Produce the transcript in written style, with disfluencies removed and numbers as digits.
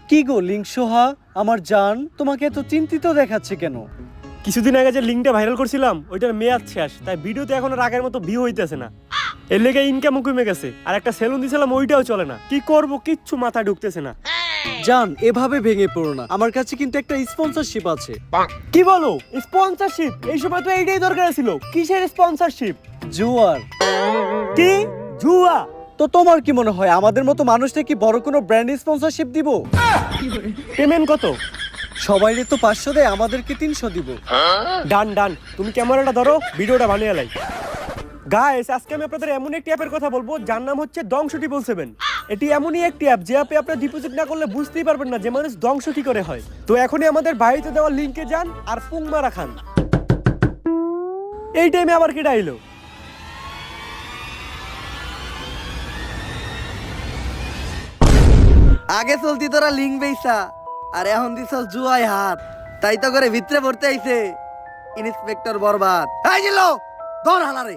কি গো লিঙ্ক সোহা, আমার জান, তোমাকে এত চিন্তিত দেখাচ্ছে কেন? কিছুদিন আগে যে লিঙ্কটা ভাইরাল করছিলাম ওইটার মেয়াদ শেষ, তাই ভিডিওতে এখন আর আগের মতো ভিউ হইতেছে না। এর লেগে ইনকামও কমে গেছে, আর একটা সেলুন দিছিলাম ওইটাও চলে না। কি করব কিচ্ছু মাথায় ঢুকতেছে না। জান, এভাবে ভেঙে পড়ো না, আমার কাছে কিন্তু একটা স্পন্সরশিপ আছে। কি বলো স্পন্সরশিপ? এই সময় তো এইটাই দরকার ছিল। কিসের স্পন্সরশিপ? জুয়ার। কি জুয়া? তো তোমার কি মনে হয় আমাদের মতো মানুষটা কি বড় কোনো ব্র্যান্ড স্পন্সরশিপ দিব? পেমেন্ট কত? সবাইরে তো 500 দেয়, আমাদেরকে 300 দিব। ডান ডান, তুমি ক্যামেরাটা ধরো, ভিডিওটা বানিয়ে লাই। গাইস, আজকে আমি আপনাদের এমন একটি অ্যাপের কথা বলবো যার নাম হচ্ছে Dong777। এটি এমনই একটি অ্যাপ যে অ্যাপে আপনারা ডিপোজিট না করলে বুঝতেই পারবেন না যে মানুষ ধ্বংস কি করে হয়। তো এখনই আমাদের বাড়িতে দেওয়া লিংকে যান আর পুং মারা খান। এই টাইমে আবার কেডা আইলো? আগে চলতি তোরা লিঙ্ক বেইসা আর এখন দিছস জুয়ায় হাত, তাই তো করে ভিতরে পড়তে আইছে ইন্সপেক্টর বরবাদ। এই জিল্লো ধর হালারে।